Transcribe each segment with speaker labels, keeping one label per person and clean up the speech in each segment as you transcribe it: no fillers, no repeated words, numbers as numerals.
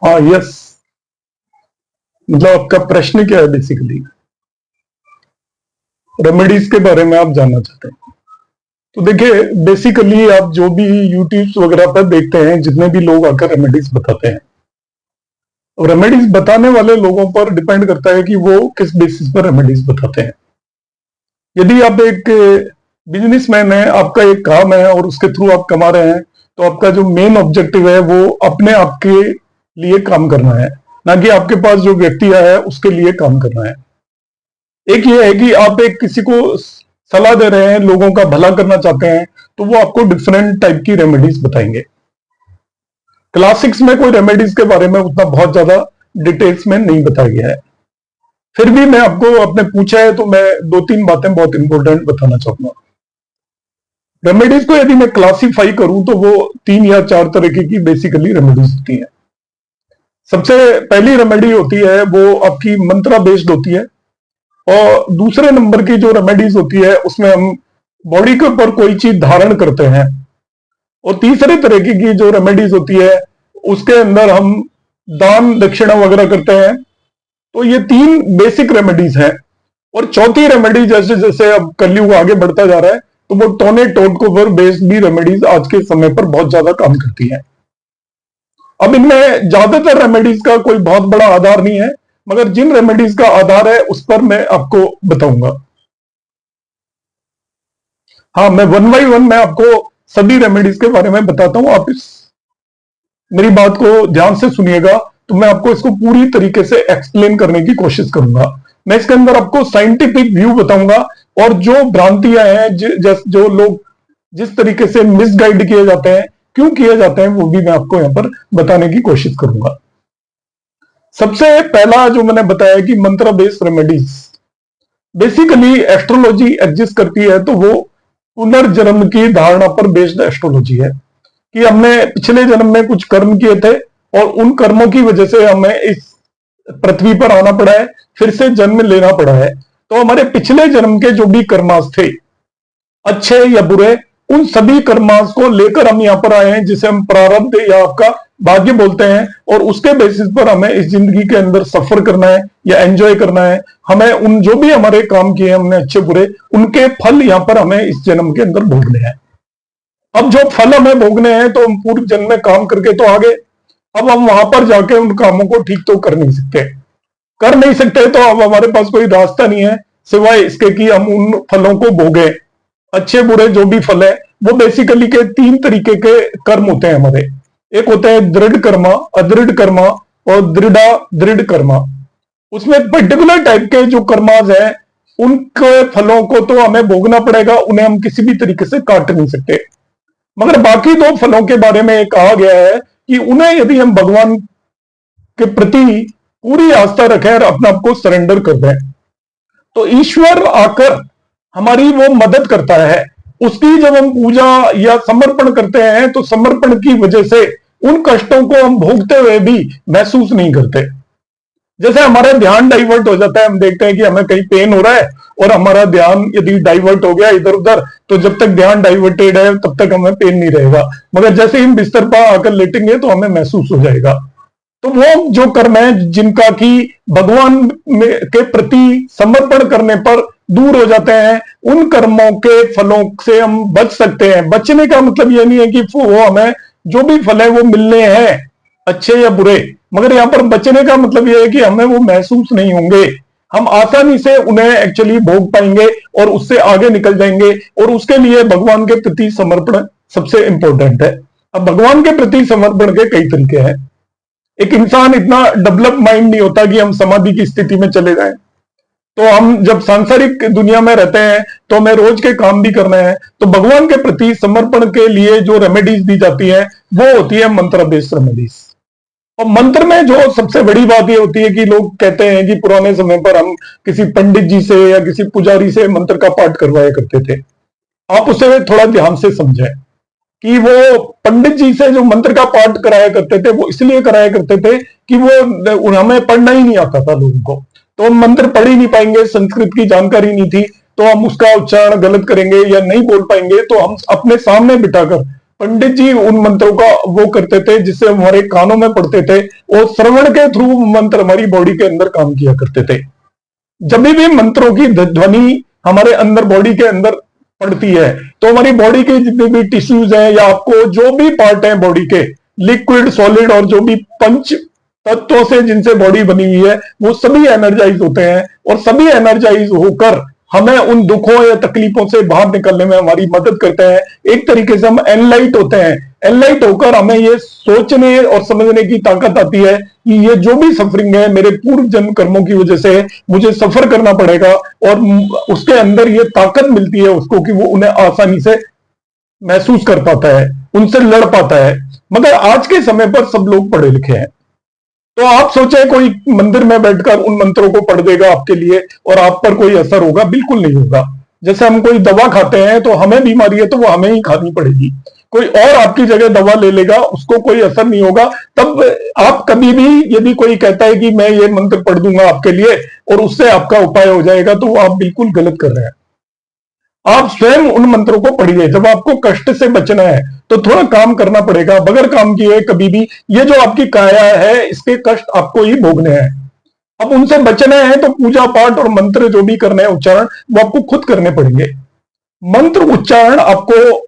Speaker 1: हाँ, यस। मतलब आपका प्रश्न क्या है? बेसिकली रेमेडीज के बारे में आप जानना चाहते हैं। तो देखिए, बेसिकली आप जो भी यूट्यूब वगैरह पर देखते हैं, जितने भी लोग आकर रेमेडीज बताते हैं, रेमेडीज बताने वाले लोगों पर डिपेंड करता है कि वो किस बेसिस पर रेमेडीज बताते हैं। यदि आप एक बिजनेसमैन है, आपका एक काम है और उसके थ्रू आप कमा रहे हैं, तो आपका जो मेन ऑब्जेक्टिव है वो अपने आप के लिए काम करना है, ना कि आपके पास जो व्यक्ति आया है उसके लिए काम करना है। एक ये है कि आप एक किसी को सलाह दे रहे हैं, लोगों का भला करना चाहते हैं, तो वो आपको डिफरेंट टाइप की रेमेडीज बताएंगे। क्लासिक्स में कोई रेमेडीज के बारे में उतना बहुत ज्यादा डिटेल्स में नहीं बताया गया है। फिर भी मैं आपको, आपने पूछा है तो मैं दो तीन बातें बहुत इंपॉर्टेंट बताना चाहूंगा। रेमेडीज को यदि मैं क्लासिफाई करूं तो वो 3 या 4 तरीके की बेसिकली रेमेडीज होती हैं। सबसे पहली रेमेडी होती है वो आपकी मंत्रा बेस्ड होती है, और दूसरे नंबर की जो रेमेडीज होती है उसमें हम बॉडी के ऊपर कोई चीज धारण करते हैं, और तीसरे तरीके की जो रेमेडीज होती है उसके अंदर हम दान दक्षिणा वगैरह करते हैं। तो ये 3 बेसिक रेमेडीज हैं। और चौथी रेमेडी, जैसे जैसे अब कलयुग आगे बढ़ता जा रहा है, तो वो टोने टोटको पर बेस्ड भी रेमेडीज आज के समय पर बहुत ज्यादा काम करती हैं। अब इनमें ज्यादातर रेमेडीज का कोई बहुत बड़ा आधार नहीं है, मगर जिन रेमेडीज का आधार है उस पर मैं आपको बताऊंगा। हाँ, मैं वन बाई वन मैं आपको सभी रेमेडीज के बारे में बताता हूं। आप इस मेरी बात को ध्यान से सुनिएगा, तो मैं आपको इसको पूरी तरीके से एक्सप्लेन करने की कोशिश करूंगा। मैं इसके अंदर आपको साइंटिफिक व्यू बताऊंगा, और जो भ्रांतियां हैं, जो लोग जिस तरीके से मिसगाइड किए जाते हैं, क्यों किए जाते हैं, वो भी मैं आपको यहां पर बताने की कोशिश करूंगा। सबसे पहला जो मैंने बताया कि मंत्र based remedies, basically astrology exist करती है, तो वो पुनर्जन्म की धारणा पर बेस्ड एस्ट्रोलॉजी है कि हमने पिछले जन्म में कुछ कर्म किए थे, और उन कर्मों की वजह से हमें इस पृथ्वी पर आना पड़ा है, फिर से जन्म लेना पड़ा है। तो हमारे पिछले जन्म के जो भी कर्मास थे, अच्छे या बुरे, उन सभी कर्मास को लेकर हम यहां पर आए हैं, जिसे हम प्रारब्ध या आपका भाग्य बोलते हैं। और उसके बेसिस पर हमें इस जिंदगी के अंदर सफर करना है या एंजॉय करना है। हमें उन जो भी हमारे काम किए हमने अच्छे बुरे, उनके फल यहां पर हमें इस जन्म के अंदर भोगने हैं। अब जो फल हमें भोगने हैं, तो हम पूर्व जन्म में काम करके तो आगे, अब हम वहां पर जाके उन कामों को ठीक तो कर नहीं सकते, तो अब हमारे पास कोई रास्ता नहीं है सिवाय इसके कि हम उन फलों को भोगे। अच्छे बुरे जो भी फल है, वो बेसिकली के 3 तरीके के कर्म होते हैं हमारे। एक होते हैं दृढ़ कर्मा, अदृढ़ कर्मा और दृढ़ कर्मा। उसमें पर्टिकुलर टाइप के जो कर्माज है, उनके फलों को तो हमें भोगना पड़ेगा, उन्हें हम किसी भी तरीके से काट नहीं सकते। मगर बाकी 2 फलों के बारे में कहा गया है कि उन्हें यदि हम भगवान के प्रति पूरी आस्था रखें और अपने आप को सरेंडर कर दें, तो ईश्वर आकर हमारी वो मदद करता है। उसकी जब हम पूजा या समर्पण करते हैं, तो समर्पण की वजह से उन कष्टों को हम भोगते हुए भी महसूस नहीं करते। जैसे हमारा ध्यान डाइवर्ट हो जाता है, हम देखते हैं कि हमें कहीं पेन हो रहा है, और हमारा ध्यान यदि डाइवर्ट हो गया इधर उधर, तो जब तक ध्यान डाइवर्टेड है तब तक हमें पेन नहीं रहेगा, मगर जैसे ही हम बिस्तर पर आकर लेटेंगे तो हमें महसूस हो जाएगा। तो वो जो कर्म है जिनका कि भगवान के प्रति समर्पण करने पर दूर हो जाते हैं, उन कर्मों के फलों से हम बच सकते हैं। बचने का मतलब ये नहीं है कि वो हमें जो भी फल है वो मिलने हैं, अच्छे या बुरे, मगर यहां पर बचने का मतलब यह है कि हमें वो महसूस नहीं होंगे। हम आसानी से उन्हें एक्चुअली भोग पाएंगे और उससे आगे निकल जाएंगे, और उसके लिए भगवान के प्रति समर्पण सबसे इंपॉर्टेंट है। अब भगवान के प्रति समर्पण के कई तरीके हैं। एक इंसान इतना डेवलप माइंड नहीं होता कि हम समाधि की स्थिति में चले जाएं। तो हम जब सांसारिक दुनिया में रहते हैं, तो हमें रोज के काम भी करने हैं, तो भगवान के प्रति समर्पण के लिए जो रेमेडीज दी जाती है वो होती है मंत्र बेस्ड रेमेडीज। और मंत्र में जो सबसे बड़ी बात ये होती है कि लोग कहते हैं कि पुराने समय पर हम किसी पंडित जी से या किसी पुजारी से मंत्र का पाठ करवाया करते थे। आप उसे थोड़ा ध्यान से समझें कि वो पंडित जी से जो मंत्र का पाठ कराया करते थे, वो इसलिए कराया करते थे कि वो हमें पढ़ना ही नहीं आता था लोगों को, तो हम मंत्र पढ़ ही नहीं पाएंगे, संस्कृत की जानकारी नहीं थी, तो हम उसका उच्चारण गलत करेंगे या नहीं बोल पाएंगे, तो हम अपने सामने बिठाकर पंडित जी उन मंत्रों का वो करते थे जिससे हमारे कानों में पड़ते थे, और श्रवण के थ्रू मंत्र हमारी बॉडी के अंदर काम किया करते थे। जब भी मंत्रों की ध्वनि हमारे अंदर बॉडी के अंदर पड़ती है तो हमारी बॉडी के जितने भी टिश्यूज हैं या आपको जो भी पार्ट है बॉडी के, लिक्विड सॉलिड और जो भी पंच तत्वों से जिनसे बॉडी बनी हुई है, वो सभी एनर्जाइज होते हैं, और सभी एनर्जाइज होकर हमें उन दुखों या तकलीफों से बाहर निकलने में हमारी मदद करते हैं। एक तरीके से हम एनलाइट होते हैं। एनलाइट होकर हमें ये सोचने और समझने की ताकत आती है कि ये जो भी सफरिंग है मेरे पूर्व जन्म कर्मों की वजह से मुझे सफर करना पड़ेगा, और उसके अंदर ये ताकत मिलती है उसको कि वो उन्हें आसानी से महसूस कर पाता है, उनसे लड़ पाता है। मगर आज के समय पर सब लोग पढ़े लिखे हैं, तो आप सोचे कोई मंदिर में बैठकर उन मंत्रों को पढ़ देगा आपके लिए और आप पर कोई असर होगा? बिल्कुल नहीं होगा। जैसे हम कोई दवा खाते हैं तो हमें बीमारी है तो वो हमें ही खानी पड़ेगी, कोई और आपकी जगह दवा ले लेगा, उसको कोई असर नहीं होगा। तब आप कभी भी यदि कोई कहता है कि मैं ये मंत्र पढ़ दूंगा आपके लिए और उससे आपका उपाय हो जाएगा, तो आप बिल्कुल गलत कर रहे हैं। आप स्वयं उन मंत्रों को पढ़िए। जब आपको कष्ट से बचना है तो थोड़ा काम करना पड़ेगा। बगैर काम किए कभी भी ये जो आपकी काया है इसके कष्ट आपको ही भोगने हैं। अब उनसे बचना है तो पूजा पाठ और मंत्र जो भी करने हैं उच्चारण, वो आपको खुद करने पड़ेंगे। मंत्र उच्चारण आपको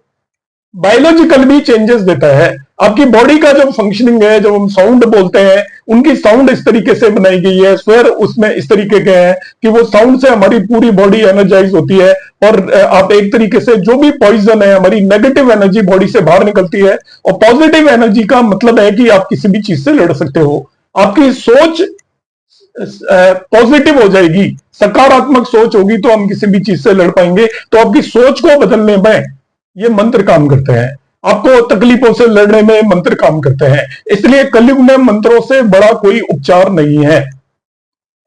Speaker 1: बायोलॉजिकल भी चेंजेस देता है। आपकी बॉडी का जो फंक्शनिंग है, जो हम साउंड बोलते हैं, उनकी साउंड इस तरीके से बनाई गई है, स्वर उसमें इस तरीके के हैं कि वो साउंड से हमारी पूरी बॉडी एनर्जाइज होती है। और आप एक तरीके से जो भी पॉइजन है, हमारी नेगेटिव एनर्जी बॉडी से बाहर निकलती है, और पॉजिटिव एनर्जी का मतलब है कि आप किसी भी चीज से लड़ सकते हो। आपकी सोच पॉजिटिव हो जाएगी, सकारात्मक सोच होगी तो हम किसी भी चीज से लड़ पाएंगे। तो आपकी सोच को बदलने में ये मंत्र काम करते हैं, आपको तकलीफों से लड़ने में मंत्र काम करते हैं। इसलिए कलयुग में मंत्रों से बड़ा कोई उपचार नहीं है।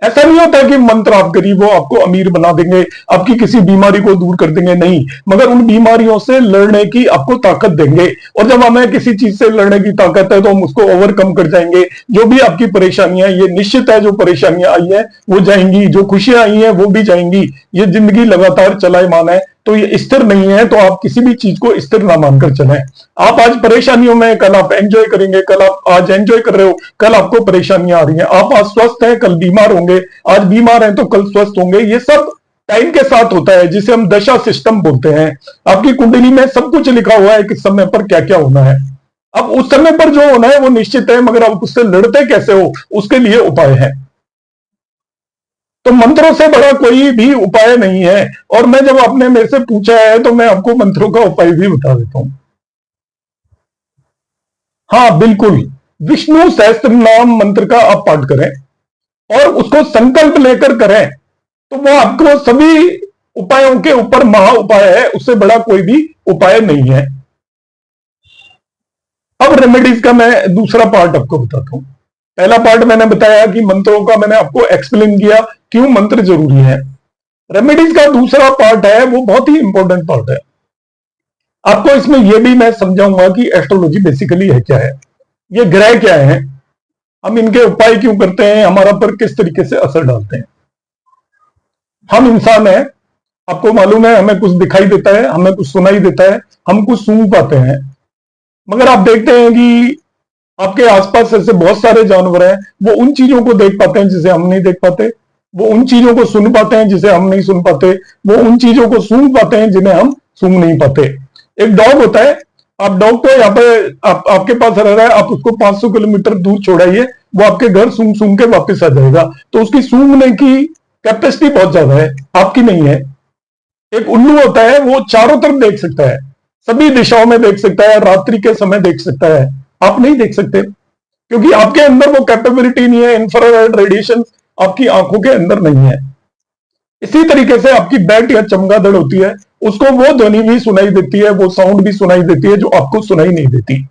Speaker 1: ऐसा नहीं होता कि मंत्र आप गरीब हो आपको अमीर बना देंगे, आपकी किसी बीमारी को दूर कर देंगे, नहीं, मगर उन बीमारियों से लड़ने की आपको ताकत देंगे। और जब हमें किसी चीज से लड़ने की ताकत है तो हम उसको ओवरकम कर जाएंगे। जो भी आपकी परेशानियां, ये निश्चित है, जो परेशानियां आई है वो जाएंगी, जो खुशियां आई हैं वो भी जाएंगी। ये जिंदगी लगातार चलायमान है, तो ये स्थिर नहीं है। तो आप किसी भी चीज को स्थिर ना मानकर चलें। आप आज परेशानियों में, कल आप एंजॉय करेंगे, कल आप आज एंजॉय कर रहे हो, कल आपको परेशानियां आ रही हैं। आप आज स्वस्थ हैं, कल बीमार होंगे, आज बीमार हैं तो कल स्वस्थ होंगे। ये सब टाइम के साथ होता है, जिसे हम दशा सिस्टम बोलते हैं। आपकी कुंडली में सब कुछ लिखा हुआ है कि समय पर क्या क्या होना है। अब उस समय पर जो होना है वो निश्चित है, मगर आप उससे लड़ते कैसे हो उसके लिए उपाय है। तो मंत्रों से बड़ा कोई भी उपाय नहीं है। और मैं जब आपने मेरे से पूछा है तो मैं आपको मंत्रों का उपाय भी बता देता हूं। हाँ बिल्कुल, विष्णु सहस्त्र नाम मंत्र का आप पाठ करें और उसको संकल्प लेकर करें तो वो आपको सभी उपायों के ऊपर महा उपाय है, उससे बड़ा कोई भी उपाय नहीं है। अब रेमेडीज का मैं दूसरा पार्ट आपको बताता हूं। पहला पार्ट मैंने बताया कि मंत्रों का, मैंने आपको एक्सप्लेन किया क्यों मंत्र जरूरी है। रेमेडीज का दूसरा पार्ट है, वो बहुत ही इंपॉर्टेंट पार्ट है। आपको इसमें यह भी मैं समझाऊंगा कि एस्ट्रोलॉजी बेसिकली है क्या है, ये ग्रह क्या है, हम इनके उपाय क्यों करते हैं, हमारा पर किस तरीके से असर डालते हैं। हम इंसान हैं, आपको मालूम है, हमें कुछ दिखाई देता है, हमें कुछ सुनाई देता है, हम कुछ सूंघ पाते हैं। मगर आप देखते हैं कि आपके आसपास ऐसे बहुत सारे जानवर हैं, वो उन चीजों को देख पाते हैं जिसे हम नहीं देख पाते, वो उन चीजों को सुन पाते हैं जिसे हम नहीं सुन पाते, वो उन चीजों को सूंघ पाते हैं जिन्हें हम सूंघ नहीं पाते। एक डॉग होता है, आप डॉग को यहाँ पे आपके पास रह रहा है, आप उसको 500 किलोमीटर दूर छोड़ाइए, वो आपके घर सूंघ सूंघ के वापस आ जाएगा। तो उसकी सूंघने की कैपेसिटी बहुत ज्यादा है, आपकी नहीं है। एक उल्लू होता है, वो चारों तरफ देख सकता है, सभी दिशाओं में देख सकता है, रात्रि के समय देख सकता है, आप नहीं देख सकते क्योंकि आपके अंदर वो कैपेबिलिटी नहीं है। इंफ्रारेड रेडिएशन आपकी आंखों के अंदर नहीं है। इसी तरीके से आपकी बैट या चमगादड़ होती है, उसको वो ध्वनि भी सुनाई देती है, वो साउंड भी सुनाई देती है जो आपको सुनाई नहीं देती।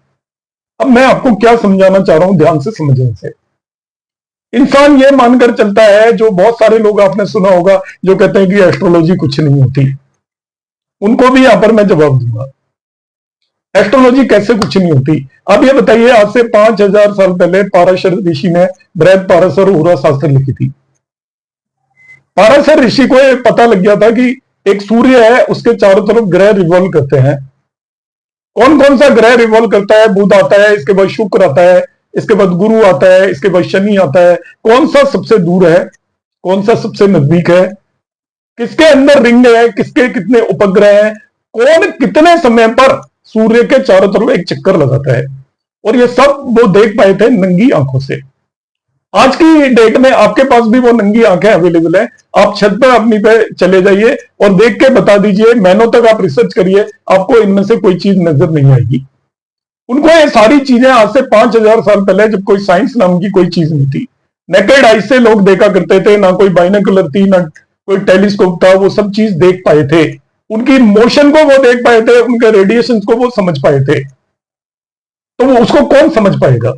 Speaker 1: अब मैं आपको क्या समझाना चाह रहा हूं, ध्यान से समझने से। इंसान ये मानकर चलता है, जो बहुत सारे लोग आपने सुना होगा जो कहते हैं कि एस्ट्रोलॉजी कुछ नहीं होती, उनको भी यहां पर मैं जवाब दूंगा। एस्ट्रोलॉजी कैसे कुछ नहीं होती? अब ये बताइए, आज से 5000 साल पहले पाराशर ऋषि ने बृहद पाराशर उरा शास्त्र लिखी थी। पाराशर ऋषि को ये पता लग गया था कि एक सूर्य है, उसके चारों तरफ ग्रह रिवॉल्व करते हैं कौन कौन सा ग्रह रिवॉल्व करता है? बुध आता है, इसके बाद शुक्र आता है, इसके बाद गुरु आता है, इसके बाद शनि आता है। कौन सा सबसे दूर है, कौन सा सबसे नजदीक है, किसके अंदर रिंग है, किसके कितने उपग्रह हैं, कौन कितने समय पर सूर्य के चारों तरफ एक चक्कर लगाता है, और ये सब वो देख पाए थे नंगी आंखों से। आज की डेट में आपके पास भी वो नंगी आंखें अवेलेबल है। आप छत पर अपनी पे चले जाइए और देख के बता दीजिए, महीनों तक आप रिसर्च करिए, आपको इनमें से कोई चीज नजर नहीं आएगी। उनको ये सारी चीजें आज से 5000 साल पहले, जब कोई साइंस नाम की कोई चीज नहीं थी, नेकेड आई से लोग देखा करते थे, ना कोई बाइनोकुलर थी, ना कोई टेलीस्कोप था, वो सब चीज देख पाए थे। उनकी मोशन को वो देख पाए थे, उनके रेडिएशन को वो समझ पाए थे। तो वो उसको कौन समझ पाएगा?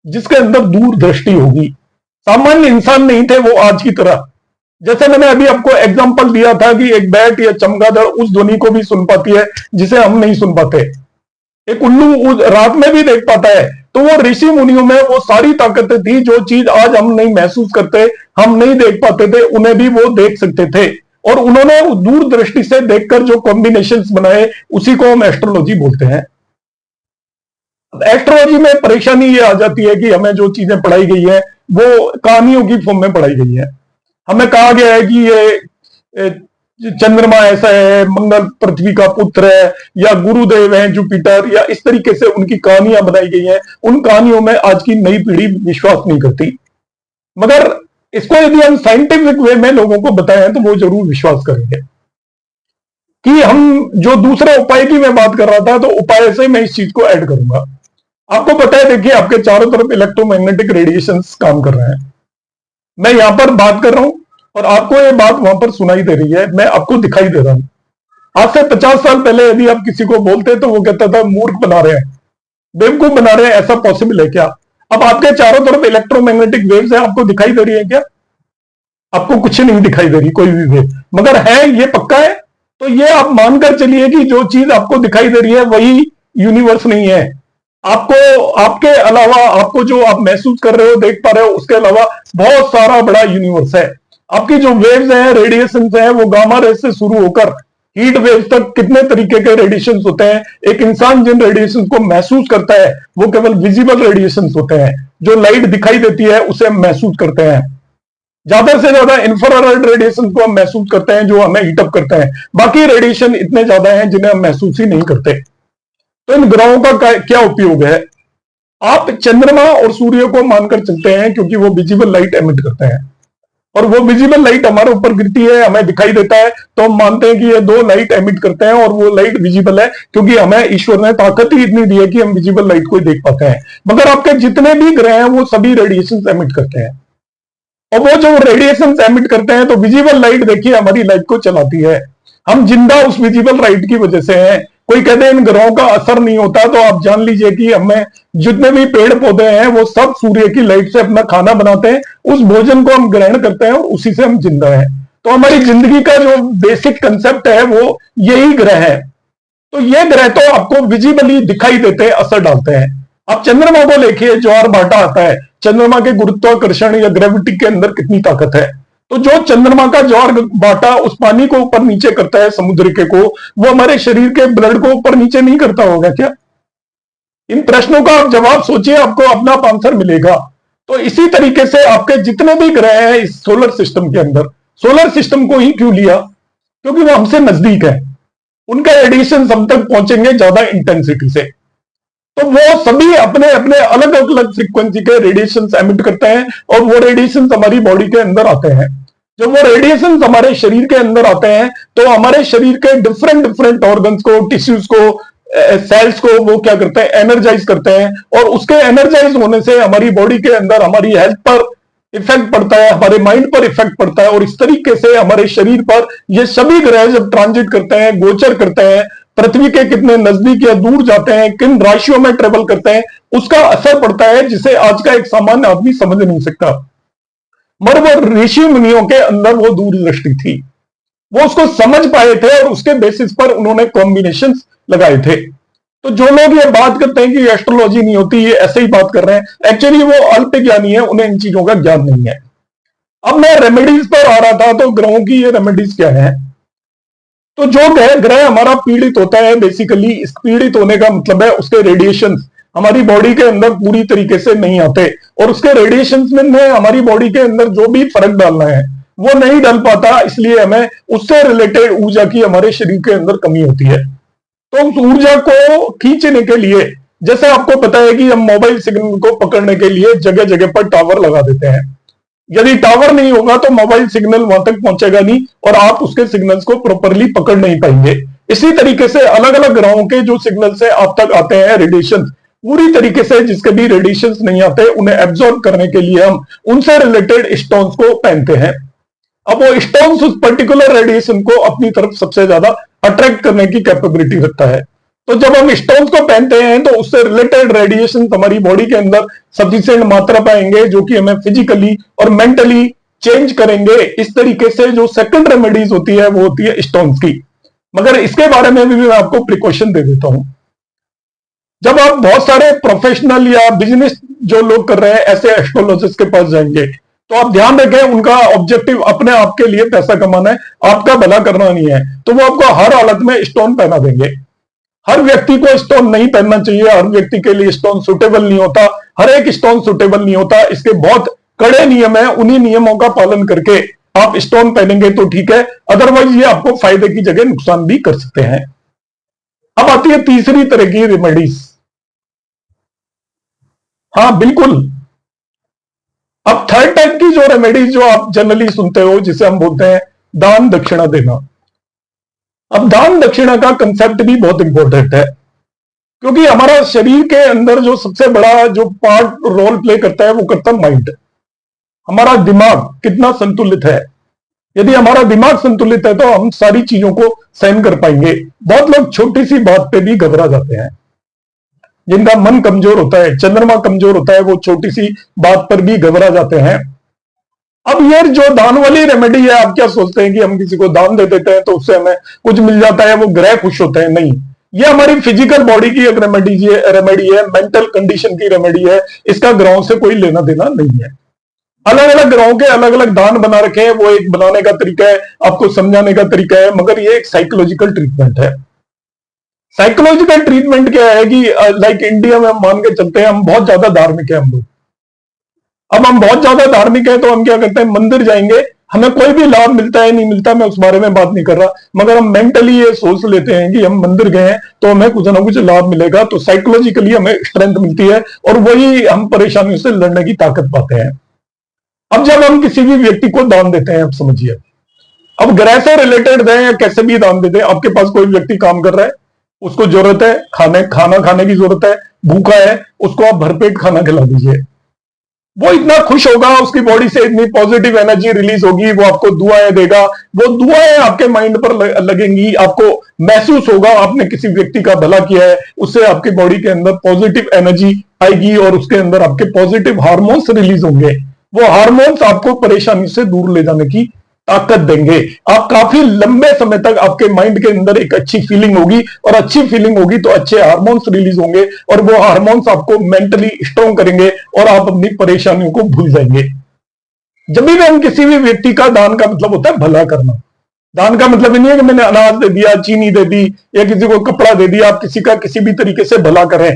Speaker 1: जिसके अंदर दूरदृष्टि होगी। सामान्य इंसान नहीं थे वो आज की तरह। जैसे मैंने अभी आपको एग्जांपल दिया था कि एक बैट या चमगादड़ उस ध्वनि को भी सुन पाती है जिसे हम नहीं सुन पाते। एक उल्लू रात में भी देख पाता है। तो वो ऋषि मुनियों में वो सारी ताकतें थी, जो चीज आज हम नहीं महसूस करते, हम नहीं देख पाते थे, उन्हें भी वो देख सकते थे। और उन्होंने दूरदृष्टि से देखकर जो कॉम्बिनेशंस बनाए, उसी को हम एस्ट्रोलॉजी बोलते हैं। एस्ट्रोलॉजी में परेशानी ये आ जाती है कि हमें जो चीजें पढ़ाई गई है वो कहानियों की फॉर्म में पढ़ाई गई है। हमें कहा गया है कि ये चंद्रमा ऐसा है, मंगल पृथ्वी का पुत्र है, या गुरुदेव है जुपिटर, या इस तरीके से उनकी कहानियां बनाई गई हैं। उन कहानियों में आज की नई पीढ़ी विश्वास नहीं करती। मगर इसको यदि हम साइंटिफिक वे में लोगों को बताएं तो वो जरूर विश्वास करेंगे। कि हम जो दूसरे उपाय की मैं बात कर रहा था, तो उपाय से मैं इस चीज को ऐड करूंगा। आपको पता है, देखिए आपके चारों तरफ इलेक्ट्रोमैग्नेटिक रेडिएशंस काम कर रहे हैं। मैं यहां पर बात कर रहा हूं और आपको ये बात वहां पर सुनाई दे रही है, मैं आपको दिखाई दे रहा हूं। आज से 50 साल पहले यदि आप किसी को बोलते तो वो कहता था मूर्ख बना रहे हैं, बेवकूफ बना रहे हैं, ऐसा पॉसिबल है क्या? अब आपके चारों तरफ इलेक्ट्रोमैग्नेटिक वेव्स है, आपको दिखाई दे रही है क्या? आपको कुछ नहीं दिखाई दे रही, कोई भी वेव, मगर है, ये पक्का है। तो ये आप मानकर चलिए कि जो चीज आपको दिखाई दे रही है वही यूनिवर्स नहीं है। आपको, आपके अलावा, आपको जो आप महसूस कर रहे हो, देख पा रहे हो, उसके अलावा बहुत सारा बड़ा यूनिवर्स है। आपकी जो वेव्स हैं, रेडिएशन हैं, वो गामा रेज से शुरू होकर हीट वेव तक कितने तरीके के रेडिएशन होते हैं। एक इंसान जिन रेडिएशन को महसूस करता है वो केवल विजिबल रेडिएशन होते हैं। जो लाइट दिखाई देती है उसे हम महसूस करते हैं। ज्यादा से ज्यादा इंफ्रारेड रेडिएशन को हम महसूस करते हैं, जो हमें हीटअप करते हैं। बाकी रेडिएशन इतने ज्यादा हैं जिन्हें हम महसूस ही नहीं करते। तो इन ग्रहों का क्या उपयोग है? आप चंद्रमा और सूर्य को मानकर चलते हैं क्योंकि वो विजिबल लाइट एमिट करते हैं, और वो विजिबल लाइट हमारे ऊपर गिरती है, हमें दिखाई देता है, तो हम मानते हैं कि ये दो लाइट एमिट करते हैं और वो लाइट विजिबल है, क्योंकि हमें ईश्वर ने ताकत ही इतनी दी है कि हम विजिबल लाइट को देख पाते हैं। मगर आपके जितने भी ग्रह हैं वो सभी रेडिएशन एमिट करते हैं, और वो जो रेडिएशन एमिट करते हैं, तो विजिबल लाइट देखिए हमारी लाइफ को चलाती है। हम जिंदा उस विजिबल लाइट की वजह से हैं। कोई कहते हैं इन ग्रहों का असर नहीं होता, तो आप जान लीजिए कि हमें जितने भी पेड़ पौधे हैं वो सब सूर्य की लाइट से अपना खाना बनाते हैं, उस भोजन को हम ग्रहण करते हैं और उसी से हम जिंदा हैं। तो हमारी जिंदगी का जो बेसिक कंसेप्ट है वो यही ग्रह है। तो ये ग्रह तो आपको विजिबली दिखाई देते हैं, असर डालते हैं। आप चंद्रमा को देखिए, ज्वार भाटा आता है, चंद्रमा के गुरुत्वाकर्षण या ग्रेविटी के अंदर कितनी ताकत है। तो जो चंद्रमा का ज्वार भाटा उस पानी को ऊपर नीचे करता है, समुद्र के को, वो हमारे शरीर के ब्लड को ऊपर नीचे नहीं करता होगा क्या? इन प्रश्नों का आप जवाब सोचिए, आपको अपना आंसर मिलेगा। तो इसी तरीके से आपके जितने भी ग्रह हैं इस सोलर सिस्टम के अंदर, सोलर सिस्टम को ही क्यों लिया? क्योंकि वो हमसे नजदीक है, उनका रेडिएशन हम तक पहुंचेंगे ज्यादा इंटेंसिटी से। तो वो सभी अपने अपने अलग अलग फ्रीक्वेंसी के रेडिएशन एमिट करते हैं, और वो रेडिएशन हमारी बॉडी के अंदर आते हैं। जब वो रेडिएशन हमारे शरीर के अंदर आते हैं, तो हमारे शरीर के डिफरेंट डिफरेंट ऑर्गन्स को, टिश्यूज को, सेल्स को वो क्या करते हैं? एनर्जाइज करते हैं, और उसके एनर्जाइज होने से हमारी बॉडी के अंदर हमारी हेल्थ पर इफेक्ट पड़ता है, हमारे माइंड पर इफेक्ट पड़ता है, और इस तरीके से हमारे शरीर पर ये सभी ग्रह जब ट्रांजिट करते हैं, गोचर करते हैं, पृथ्वी के कितने नजदीक या दूर जाते हैं, किन राशियों में ट्रेवल करते हैं, उसका असर पड़ता है, जिसे आज का एक सामान्य आदमी समझ नहीं सकता। मगर वो ऋषि मुनियों के अंदर वो दूरदृष्टि थी, वो उसको समझ पाए थे, और उसके बेसिस पर उन्होंने कॉम्बिनेशन लगाए थे। तो जो लोग ये बात करते हैं कि एस्ट्रोलॉजी नहीं होती, ये ऐसे ही बात कर रहे हैं, एक्चुअली वो अल्प ज्ञानी है, उन्हें इन चीजों का ज्ञान नहीं है। अब मैं रेमेडीज पर आ रहा था, तो ग्रहों की ये रेमेडीज क्या है? तो जो ग्रह हमारा पीड़ित होता है, बेसिकली इस पीड़ित होने का मतलब है उसके रेडिएशन हमारी बॉडी के अंदर पूरी तरीके से नहीं आते, और उसके रेडिएशन में हमारी बॉडी के अंदर जो भी फर्क डालना है वो नहीं डाल पाता, इसलिए हमें उससे रिलेटेड ऊर्जा की हमारे शरीर के अंदर कमी होती है। तो उस ऊर्जा को खींचने के लिए, जैसे आपको पता है कि हम मोबाइल सिग्नल को पकड़ने के लिए जगह जगह पर टावर लगा देते हैं। यदि टावर नहीं होगा तो मोबाइल सिग्नल वहां तक पहुंचेगा नहीं और आप उसके सिग्नल्स को प्रॉपरली पकड़ नहीं पाएंगे। इसी तरीके से अलग अलग ग्रहों के जो सिग्नल्स है आप तक आते हैं, रेडिएशन पूरी तरीके से जिसके भी रेडिएशन नहीं आते उन्हें एब्जॉर्ब करने के लिए हम उनसे रिलेटेड स्टोन्स को पहनते हैं। अब वो स्टोन्स उस पर्टिकुलर रेडिएशन को अपनी तरफ सबसे ज्यादा अट्रैक्ट करने की कैपेबिलिटी रखता है। तो जब हम स्टोन्स को पहनते हैं तो उससे रिलेटेड रेडिएशन हमारी बॉडी के अंदर सफिशिएंट मात्रा पाएंगे, जो कि हमें फिजिकली और मेंटली चेंज करेंगे। इस तरीके से जो सेकंड रेमेडीज होती है वो होती है स्टोन्स की। मगर इसके बारे में भी मैं आपको प्रिकॉशन दे देता हूं। जब आप बहुत सारे प्रोफेशनल या बिजनेस जो लोग कर रहे हैं ऐसे एस्ट्रोलॉजिस्ट के पास जाएंगे तो आप ध्यान रखें, उनका ऑब्जेक्टिव अपने आप के लिए पैसा कमाना है, आपका भला करना नहीं है। तो वो आपको हर हालत में स्टोन पहना देंगे। हर व्यक्ति को स्टोन नहीं पहनना चाहिए, हर व्यक्ति के लिए स्टोन सुटेबल नहीं होता, हर एक स्टोन सुटेबल नहीं होता। इसके बहुत कड़े नियम है, उन्हीं नियमों का पालन करके आप स्टोन पहनेंगे तो ठीक है, अदरवाइज ये आपको फायदे की जगह नुकसान भी कर सकते हैं। अब आती है तीसरी तरह की रेमेडीज। हाँ बिल्कुल, अब थर्ड टाइप की जो रेमेडीज जो आप जनरली सुनते हो जिसे हम बोलते हैं दान दक्षिणा देना। अब दान दक्षिणा का कंसेप्ट भी बहुत इंपॉर्टेंट है, क्योंकि हमारा शरीर के अंदर जो सबसे बड़ा जो पार्ट रोल प्ले करता है वो करता है माइंड। हमारा दिमाग कितना संतुलित है। यदि हमारा दिमाग संतुलित है तो हम सारी चीजों को सहन कर पाएंगे। बहुत लोग छोटी सी बात पे भी घबरा जाते हैं, जिनका मन कमजोर होता है, चंद्रमा कमजोर होता है, वो छोटी सी बात पर भी घबरा जाते हैं। अब ये जो दान वाली रेमेडी है, आप क्या सोचते हैं कि हम किसी को दान दे देते हैं तो उससे हमें कुछ मिल जाता है, वो ग्रह खुश होते हैं? नहीं, ये हमारी फिजिकल बॉडी की एक रेमेडी है, मेंटल कंडीशन की रेमेडी है। इसका ग्रहों से कोई लेना देना नहीं है। अलग अलग ग्रहों के अलग अलग दान बना रखे हैं, वो एक बनाने का तरीका है, आपको समझाने का तरीका है, मगर ये एक साइकोलॉजिकल ट्रीटमेंट है। साइकोलॉजिकल ट्रीटमेंट क्या है कि लाइक इंडिया में हम मान के चलते हैं हम बहुत ज्यादा धार्मिक है हम लोग। अब हम बहुत ज्यादा धार्मिक है तो हम क्या करते हैं, मंदिर जाएंगे, हमें कोई भी लाभ मिलता है नहीं मिलता, मैं उस बारे में बात नहीं कर रहा, मगर हम मेंटली ये सोच लेते हैं कि हम मंदिर गए हैं तो हमें कुछ ना कुछ लाभ मिलेगा, तो साइकोलॉजिकली हमें स्ट्रेंथ मिलती है और वही हम परेशानियों से लड़ने की ताकत पाते हैं। अब जब हम किसी भी व्यक्ति को दान देते हैं, अब समझिए, अब ग्रह से रिलेटेड दें या कैसे भी दान देते हैं, आपके पास कोई व्यक्ति काम कर रहा है, उसको जरूरत है खाना खाने की जरूरत है, भूखा है, उसको आप भरपेट खाना खिला दीजिए। वो इतना खुश होगा, उसकी बॉडी से इतनी पॉजिटिव एनर्जी रिलीज होगी, वो आपको दुआएं देगा, वो दुआएं आपके माइंड पर लगेंगी, आपको महसूस होगा आपने किसी व्यक्ति का भला किया है, उससे आपकी बॉडी के अंदर पॉजिटिव एनर्जी आएगी और उसके अंदर आपके पॉजिटिव हार्मोन्स रिलीज होंगे। वो हार्मोन्स आपको परेशानी से दूर ले जाने की ताकत देंगे। आप काफी लंबे समय तक आपके माइंड के अंदर एक अच्छी फीलिंग होगी, और अच्छी फीलिंग होगी तो अच्छे हार्मोन्स रिलीज होंगे, और वो हार्मोन्स आपको मेंटली स्ट्रॉन्ग करेंगे और आप अपनी परेशानियों को भूल जाएंगे। जब भी हम किसी भी व्यक्ति का दान का मतलब होता है भला करना। दान का मतलब नहीं है कि मैंने अनाज दे दिया, चीनी दे दी या किसी को कपड़ा दे दिया। आप किसी का किसी भी तरीके से भला करें।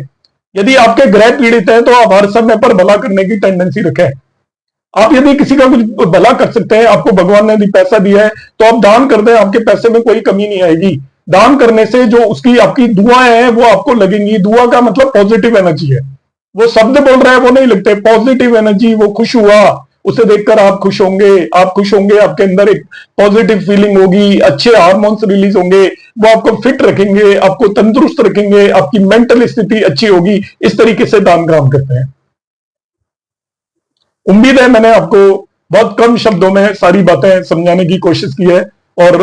Speaker 1: यदि आपके ग्रह पीड़ित हैं तो आप हर समय पर भला करने की टेंडेंसी रखें। आप यदि किसी का कुछ भला कर सकते हैं, आपको भगवान ने पैसा दिया है तो आप दान कर दें, आपके पैसे में कोई कमी नहीं आएगी। दान करने से जो उसकी आपकी दुआएं हैं वो आपको लगेंगी। दुआ का मतलब पॉजिटिव एनर्जी है। वो शब्द बोल रहे हैं वो नहीं लगते, पॉजिटिव एनर्जी। वो खुश हुआ, उसे देखकर आप खुश होंगे, आप खुश होंगे, आपके अंदर एक पॉजिटिव फीलिंग होगी, अच्छे हार्मोन्स रिलीज होंगे, वो आपको फिट रखेंगे, आपको तंदुरुस्त रखेंगे, आपकी मेंटल स्थिति अच्छी होगी। इस तरीके से दान काम करते हैं। उम्मीद है मैंने आपको बहुत कम शब्दों में सारी बातें समझाने की कोशिश की है, और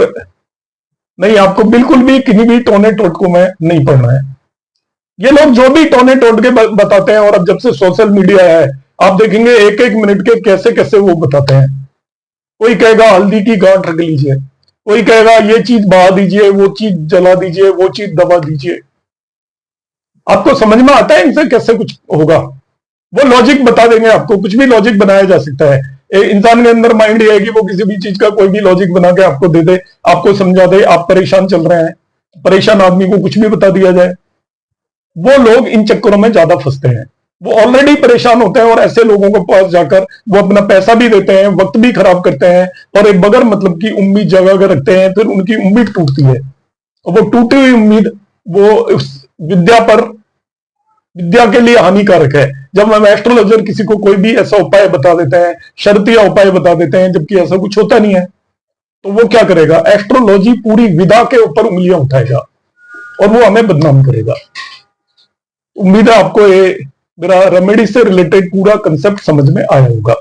Speaker 1: नहीं, आपको बिल्कुल भी किसी भी टोने टोटकों में नहीं पड़ना है। ये लोग जो भी टोने टोटके बताते हैं, और अब जब से सोशल मीडिया है आप देखेंगे एक एक मिनट के कैसे कैसे वो बताते हैं। कोई कहेगा हल्दी की गांठ रख लीजिए, कोई कहेगा ये चीज बहा दीजिए, वो चीज जला दीजिए, वो चीज दबा दीजिए। आपको समझ में आता है इनसे कैसे कुछ होगा? वो लॉजिक बता देंगे आपको, कुछ भी लॉजिक बनाया जा सकता है। इंसान के अंदर माइंड ये है कि वो किसी भी चीज का कोई भी लॉजिक बना के आपको दे दे, आपको समझा दे, आप परेशान चल रहे हैं, परेशान आदमी को कुछ भी बता दिया जाए। वो लोग इन चक्करों में ज्यादा फंसते हैं, वो ऑलरेडी परेशान होते हैं और ऐसे लोगों के पास जाकर वो अपना पैसा भी देते हैं, वक्त भी खराब करते हैं और एक बगैर मतलब की उम्मीद जगा कर रखते हैं, फिर उनकी उम्मीद टूटती है और वो टूटी हुई उम्मीद वो उस विद्या के लिए हानिकारक है। जब हम एस्ट्रोलॉजर किसी को कोई भी ऐसा उपाय बता देते हैं, शर्तिया उपाय बता देते हैं, जबकि ऐसा कुछ होता नहीं है, तो वो क्या करेगा, एस्ट्रोलॉजी पूरी विदा के ऊपर उंगलियां उठाएगा और वो हमें बदनाम करेगा। उम्मीद है आपको ये मेरा रेमेडी से रिलेटेड पूरा कंसेप्ट समझ में आया होगा।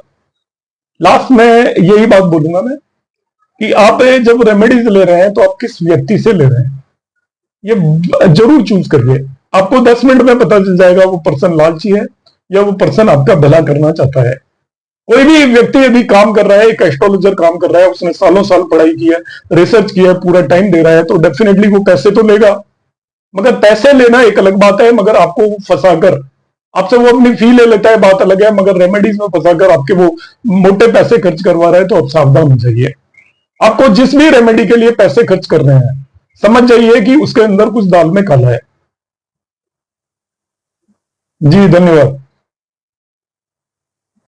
Speaker 1: लास्ट में यही बात बोलूंगा मैं कि आप जब रेमेडीज ले रहे हैं तो आप किस व्यक्ति से ले रहे हैं ये जरूर चूज करिए। आपको 10 मिनट में पता चल जाएगा वो पर्सन लालची है या वो पर्सन आपका भला करना चाहता है। कोई भी व्यक्ति यदि काम कर रहा है, एक एस्ट्रोलॉजर काम कर रहा है, उसने सालों साल पढ़ाई की है, रिसर्च किया है, पूरा टाइम दे रहा है, तो डेफिनेटली वो पैसे तो लेगा। मगर पैसे लेना एक अलग बात है, मगर आपको फंसाकर आपसे वो अपनी फी ले लेता है, बात अलग है, मगर रेमेडीज में फंसाकर आपके वो मोटे पैसे खर्च करवा रहा है, तो आप सावधान हो जाइए। आपको जिस भी रेमेडी के लिए पैसे खर्च कर रहे हैं, समझ जाइए कि उसके अंदर कुछ दाल में काला है। जी धन्यवाद।